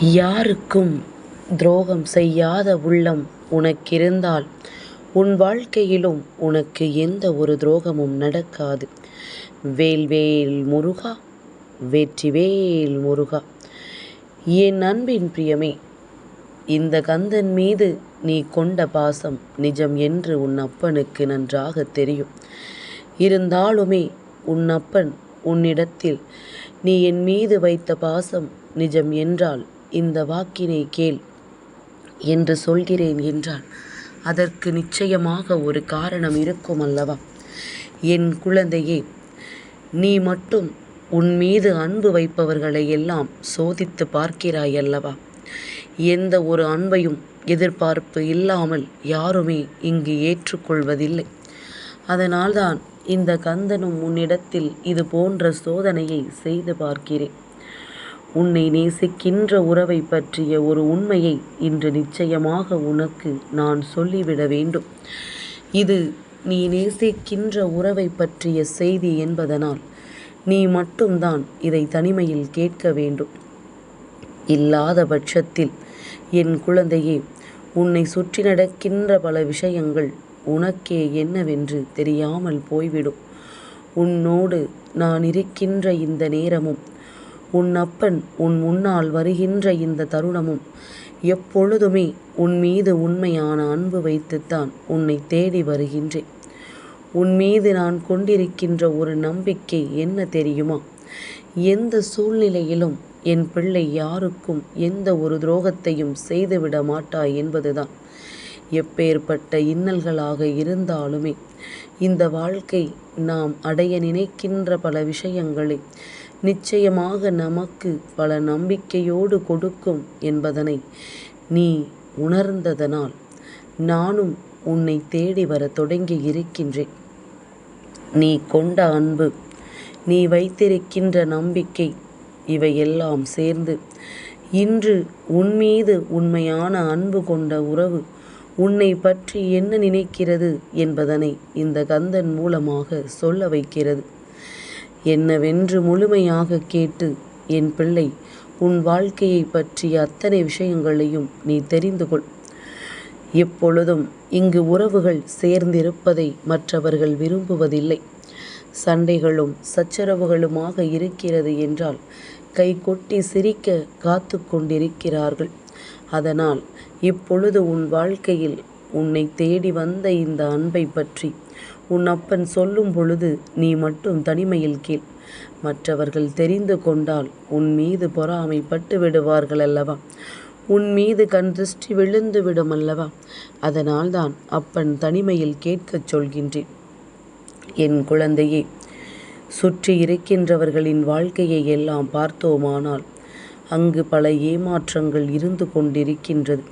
யாருக்கும் துரோகம் செய்யாத உள்ளம் உனக்கிருந்தால் உன் வாழ்க்கையிலும் உனக்கு எந்த ஒரு துரோகமும் நடக்காது. வேல்வேல் முருகா, வெற்றிவேல் முருகா. என் அன்பின் பிரியமே, இந்த கந்தன் மீது நீ கொண்ட பாசம் நிஜம் என்று உன் அப்பனுக்கு நன்றாக தெரியும். இருந்தாலுமே உன் அப்பன் உன்னிடத்தில் நீ என் மீது வைத்த பாசம் நிஜம் என்றால் இந்த வாக்கினை கேள் என்று சொல்கிறேன் என்றால் அதற்கு நிச்சயமாக ஒரு காரணம் இருக்கும் அல்லவா? என் குழந்தையே, நீ மட்டும் உன் மீது அன்பு வைப்பவர்களை எல்லாம் சோதித்து பார்க்கிறாய் அல்லவா? எந்த ஒரு அன்பையும் எதிர்பார்ப்பு இல்லாமல் யாருமே இங்கு ஏற்றுக்கொள்வதில்லை. அதனால்தான் இந்த கந்தனும் உன்னிடத்தில் இது போன்ற சோதனையை செய்து பார்க்கிறேன். உன்னை நேசிக்கின்ற உறவை பற்றிய ஒரு உண்மையை இன்று நிச்சயமாக உனக்கு நான் சொல்லிவிட வேண்டும். இது நீ நேசிக்கின்ற உறவை பற்றிய செய்தி என்பதனால் நீ மட்டும்தான் இதை தனிமையில் கேட்க வேண்டும். இல்லாத பட்சத்தில் என் குழந்தையே, உன்னை சுற்றி நடக்கின்ற பல விஷயங்கள் உனக்கே என்னவென்று தெரியாமல் போய்விடும். உன்னோடு நான் இருக்கின்ற இந்த நேரமும் உன் அப்பன் உன் முன்னால் வருகின்ற இந்த தருணமும் எப்பொழுதுமே உன் மீது உண்மையான அன்பு வைத்துத்தான் உன்னை தேடி வருகின்றேன். உன் மீது நான் கொண்டிருக்கின்ற ஒரு நம்பிக்கை என்ன தெரியுமா? எந்த சூழ்நிலையிலும் என் பிள்ளை யாருக்கும் எந்த ஒரு துரோகத்தையும் செய்துவிட மாட்டாய் என்பதுதான். எப்பேற்பட்ட இன்னல்களாக இருந்தாலுமே இந்த வாழ்க்கை நாம் அடைய நினைக்கின்ற பல விஷயங்களை நிச்சயமாக நமக்கு பல நம்பிக்கையோடு கொடுக்கும் என்பதனை நீ உணர்ந்ததனால் நானும் உன்னை தேடி வர தொடங்கி இருக்கின்றேன். நீ கொண்ட அன்பு, நீ வைத்திருக்கின்ற நம்பிக்கை, இவையெல்லாம் சேர்ந்து இன்று உன் மீது உண்மையான அன்பு கொண்ட உறவு உன்னை பற்றி என்ன நினைக்கிறது என்பதனை இந்த கந்தன் மூலமாக சொல்ல வைக்கிறது. என்னவென்று முழுமையாக கேட்டு என் பிள்ளை உன் வாழ்க்கையை பற்றிய அத்தனை விஷயங்களையும் நீ தெரிந்து கொள். எப்பொழுதும் இங்கு உறவுகள் சேர்ந்திருப்பதை மற்றவர்கள் விரும்புவதில்லை. சண்டைகளும் சச்சரவுகளுமாக இருக்கிறது என்றால் கை கொட்டி சிரிக்க காத்து கொண்டிருக்கிறார்கள். அதனால் இப்பொழுது உன் வாழ்க்கையில் உன்னை தேடி வந்த இந்த அன்பை பற்றி உன் அப்பன் சொல்லும் பொழுது நீ மட்டும் தனிமையில் கேள். மற்றவர்கள் தெரிந்து கொண்டால் உன் மீது பொறாமைப்பட்டு விடுவார்கள் அல்லவா? உன் மீது கண் திருஷ்டி விழுந்து விடும் அல்லவா? அதனால்தான் அப்பன் தனிமையில் கேட்கச் சொல்கின்றேன். என் குழந்தையே, சுற்றி இருக்கின்றவர்களின் வாழ்க்கையை எல்லாம் பார்த்தோமானால் அங்கு பல ஏமாற்றங்கள் இருந்து கொண்டிருக்கின்றது.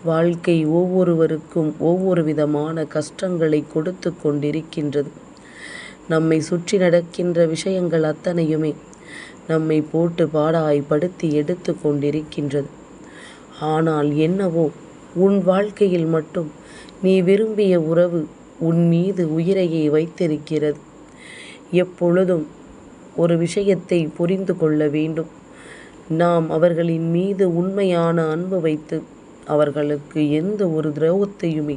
வாழ்க்கை ஒவ்வொருவருக்கும் ஒவ்வொரு விதமான கஷ்டங்களை கொடுத்து கொண்டிருக்கின்றது. நம்மை சுற்றி நடக்கின்ற விஷயங்கள் அத்தனையுமே நம்மை போட்டு பாடாய்படுத்தி எடுத்து கொண்டிருக்கின்றது. ஆனால் என்னவோ உன் வாழ்க்கையில் மட்டும் நீ விரும்பிய உறவு உன் மீது உயிரையை வைத்திருக்கிறது. எப்பொழுதும் ஒரு விஷயத்தை புரிந்து கொள்ள வேண்டும். நாம் அவர்களின் மீது உண்மையான அன்பு வைத்து அவர்களுக்கு எந்த ஒரு துரோகத்தையுமே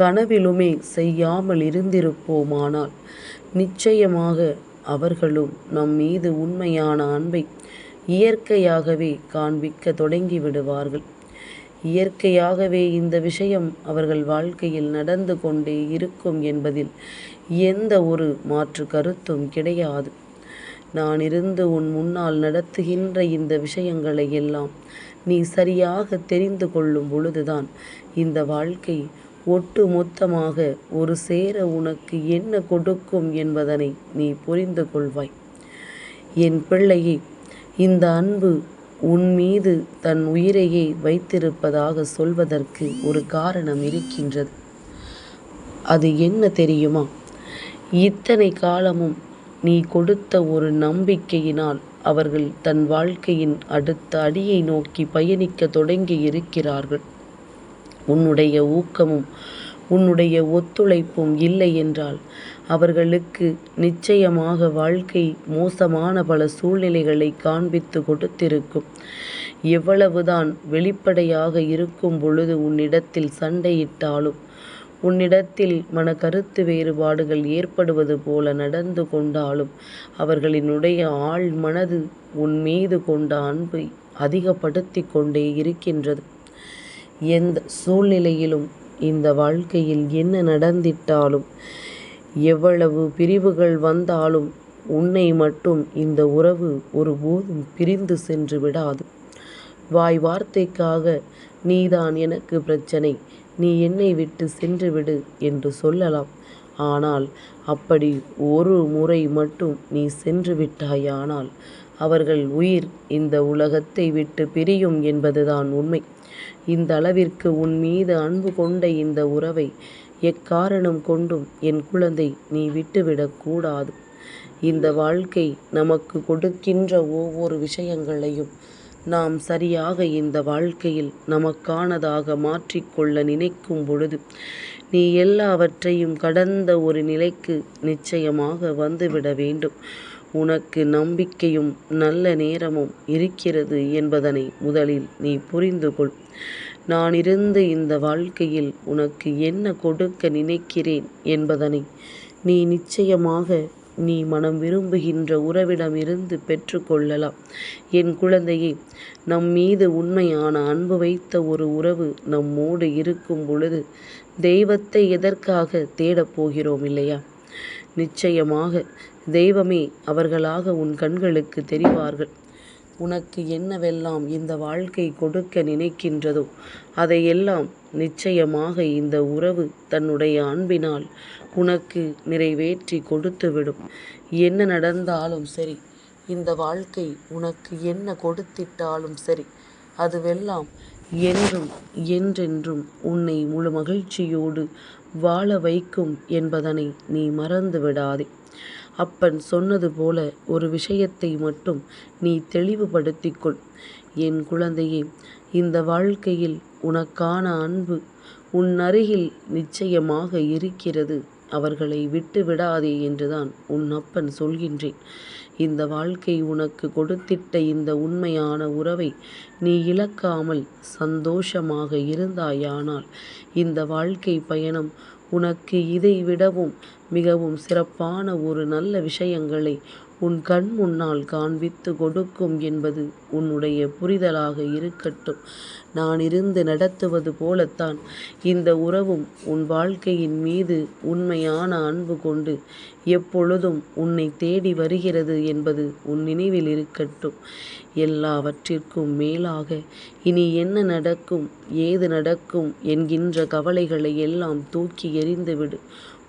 கனவிலுமே செய்யாமல் இருந்திருப்போமானால் நிச்சயமாக அவர்களும் நம் மீது உண்மையான அன்பை இயற்கையாகவே காண்பிக்க தொடங்கி விடுவார்கள். இயற்கையாகவே இந்த விஷயம் அவர்கள் வாழ்க்கையில் நடந்து கொண்டே இருக்கும் என்பதில் எந்த ஒரு மாற்று கருத்தும் கிடையாது. நான் இருந்து உன் முன்னால் நடத்துகின்ற இந்த விஷயங்களை எல்லாம் நீ சரியாக தெரிந்து கொள்ளும் பொழுதுதான் இந்த வாழ்க்கை ஒட்டு மொத்தமாக ஒரு சேர உனக்கு என்ன கொடுக்கும் என்பதனை நீ புரிந்து கொள்வாய். என் பிள்ளையே, இந்த அன்பு உன் மீது தன் உயிரையே வைத்திருப்பதாக சொல்வதற்கு ஒரு காரணம் இருக்கின்றது. அது என்ன தெரியுமா? இத்தனை காலமும் நீ கொடுத்த ஒரு நம்பிக்கையினால் அவர்கள் தன் வாழ்க்கையின் அடுத்த அடியை நோக்கி பயணிக்க தொடங்கி இருக்கிறார்கள். உன்னுடைய ஊக்கமும் உன்னுடைய ஒத்துழைப்பும் இல்லை என்றால் அவர்களுக்கு நிச்சயமாக வாழ்க்கை மோசமான பல சூழ்நிலைகளை காண்பித்து கொடுத்திருக்கும். எவ்வளவுதான் வெளிப்படையாக இருக்கும் பொழுது உன்னிடத்தில் சண்டையிட்டாலும், உன்னிடத்தில் கருத்து வேறுபாடுகள் ஏற்படுவது போல நடந்து கொண்டாலும், அவர்களினுடைய ஆழ் மனது உன் மீது கொண்ட அன்பை அதிகப்படுத்தி கொண்டே இருக்கின்றது. எந்த சூழ்நிலையிலும் இந்த வாழ்க்கையில் என்ன நடந்திட்டாலும், எவ்வளவு பிரிவுகள் வந்தாலும், உன்னை மட்டும் இந்த உறவு ஒருபோதும் பிரிந்து சென்று விடாது. வாய் வார்த்தைக்காக நீதான் எனக்கு பிரச்சனை, நீ என்னை விட்டு சென்று விடு என்று சொல்லலாம். ஆனால் அப்படி ஒரு முறை மட்டும் நீ சென்று விட்டாயானால் அவர்கள் உயிர் இந்த உலகத்தை விட்டு பிரியும் என்பதுதான் உண்மை. இந்த அளவிற்கு உன் மீது அன்பு கொண்ட இந்த உறவை எக்காரணம் கொண்டும் என் குழந்தை நீ விட்டுவிடக்கூடாது. இந்த வாழ்க்கை நமக்கு கொடுக்கின்ற ஒவ்வொரு விஷயங்களையும் நாம் சரியாக இந்த வாழ்க்கையில் நமக்கானதாக மாற்றிக்கொள்ள நினைக்கும் பொழுது, நீ எல்லாவற்றையும் கடந்த ஒரு நிலைக்கு நிச்சயமாக வந்துவிட வேண்டும். உனக்கு நம்பிக்கையும் நல்ல நேரமும் இருக்கிறது என்பதனை முதலில் நீ புரிந்து கொள். நான் இருந்து இந்த வாழ்க்கையில் உனக்கு என்ன கொடுக்க நினைக்கிறேன் என்பதனை நீ நிச்சயமாக நீ மனம் விரும்புகின்ற உறவிடமிருந்து பெற்றுக்கொள்ளலாம். என் குழந்தையே, நம் மீது உண்மையான அன்பு வைத்த ஒரு உறவு நம்மோடு இருக்கும் பொழுது தெய்வத்தை எதற்காக தேடப் போகிறோம் இல்லையா? நிச்சயமாக தெய்வமே அவர்களாக உன் கண்களுக்கு தெரிவார்கள். உனக்கு என்னவெல்லாம் இந்த வாழ்க்கை கொடுக்க நினைக்கின்றதோ அதையெல்லாம் நிச்சயமாக இந்த உறவு தன்னுடைய அன்பினால் உனக்கு நிறைவேற்றி கொடுத்துவிடும். என்ன நடந்தாலும் சரி, இந்த வாழ்க்கை உனக்கு என்ன கொடுத்திட்டாலும் சரி, அதுவெல்லாம் என்றும் என்றென்றும் உன்னை முழு மகிழ்ச்சியோடு வாழ வைக்கும் என்பதனை நீ மறந்து விடாதே. அப்பன் சொன்னது போல ஒரு விஷயத்தை மட்டும் நீ தெளிவுபடுத்திக்கொள். என் குழந்தையே, இந்த வாழ்க்கையில் உனக்கான அன்பு உன் அருகில் நிச்சயமாக இருக்கிறது. அவர்களை விட்டு விடாதே என்றுதான் உன் அப்பன் சொல்கின்றேன். இந்த வாழ்க்கை உனக்கு கொடுத்திட்ட இந்த உண்மையான உறவை நீ இழக்காமல் சந்தோஷமாக இருந்தாயானால் இந்த வாழ்க்கை பயணம் உனக்கு இதை விடவும் மிகவும் சிறப்பான ஒரு நல்ல விஷயங்களை உன் கண் முன்னால் காண்பித்து கொடுக்கும் என்பது உன்னுடைய புரிதலாக இருக்கட்டும். நான் இருந்து நடத்துவது போலத்தான் இந்த உறவும் உன் வாழ்க்கையின் மீது உண்மையான அன்பு கொண்டு எப்பொழுதும் உன்னை தேடி வருகிறது என்பது உன் நினைவில் இருக்கட்டும். எல்லாவற்றிற்கும் மேலாக இனி என்ன நடக்கும், ஏது நடக்கும் என்கின்ற கவலைகளை எல்லாம் தூக்கி எறிந்துவிடு.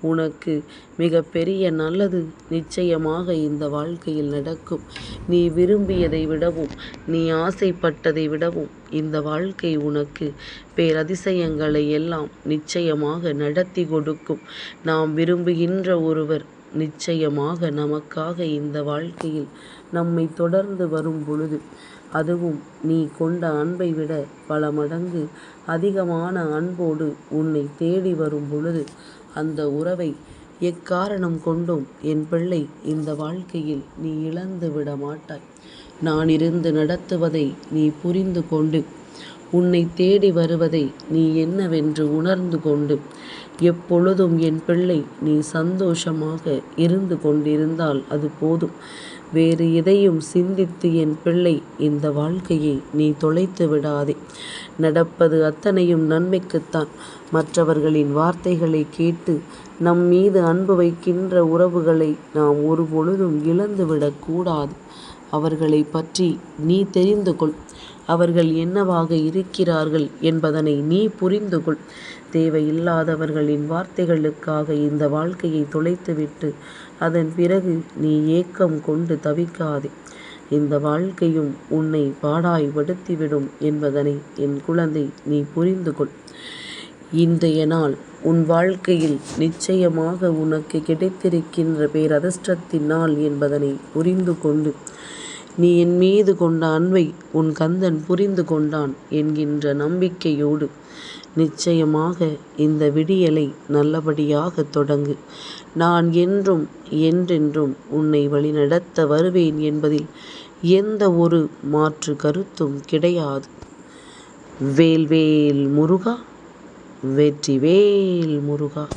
உனக்கு மிக பெரிய நல்லது நிச்சயமாக இந்த வாழ்க்கையில் நடக்கும். நீ விரும்பியதை விடவும், நீ ஆசைப்பட்டதை விடவும் இந்த வாழ்க்கை உனக்கு பேரதிசயங்களை எல்லாம் நிச்சயமாக நடத்தி கொடுக்கும். நாம் விரும்புகின்ற ஒருவர் நிச்சயமாக நமக்காக இந்த வாழ்க்கையில் நம்மை தொடர்ந்து வரும் பொழுது, அதுவும் நீ கொண்ட அன்பை விட பல மடங்கு அதிகமான அன்போடு உன்னை தேடி வரும் பொழுது, அந்த உறவை எக்காரணம் கொண்டும் என் பிள்ளை இந்த வாழ்க்கையில் நீ இழந்து விட மாட்டாய். நான் இருந்து நடத்துவதை நீ புரிந்து கொண்டு, உன்னை தேடி வருவதை நீ என்னவென்று உணர்ந்து கொண்டு, எப்பொழுதும் என் பிள்ளை நீ சந்தோஷமாக இருந்து கொண்டிருந்தால் அது போதும். வேறு எதையும் சிந்தித்து என் பிள்ளை இந்த வாழ்க்கையை நீ தொலைத்து விடாதே. நடப்பது அத்தனையும் நன்மைக்குத்தான். மற்றவர்களின் வார்த்தைகளை கேட்டு நம் மீது அன்பு வைக்கின்ற உறவுகளை நாம் ஒரு பொழுதும் இழந்துவிடக்கூடாது. அவர்களை பற்றி நீ தெரிந்து கொள். அவர்கள் என்னவாக இருக்கிறார்கள் என்பதனை நீ புரிந்து கொள். தேவையில்லாதவர்களின் வார்த்தைகளுக்காக இந்த வாழ்க்கையை தொலைத்துவிட்டு அதன் பிறகு நீ ஏக்கம் கொண்டு தவிக்காதே. இந்த வாழ்க்கையும் உன்னை பாடாய்படுத்திவிடும் என்பதனை என் குழந்தை நீ புரிந்து கொள். இன்றைய நாள் உன் வாழ்க்கையில் நிச்சயமாக உனக்கு கிடைத்திருக்கின்ற பேரதிர்ஷ்டத்தின் நாள் என்பதனை புரிந்து கொண்டு, நீ என் மீது கொண்ட அன்பை உன் கந்தன் புரிந்து கொண்டான் என்கின்ற நம்பிக்கையோடு நிச்சயமாக இந்த விடியலை நல்லபடியாக தொடங்கு. நான் என்றும் என்றென்றும் உன்னை வழிநடத்த வருவேன் என்பதில் எந்த ஒரு மாற்று கருத்தும் கிடையாது. வேல்வேல் முருகா, வெற்றிவேல் முருகா.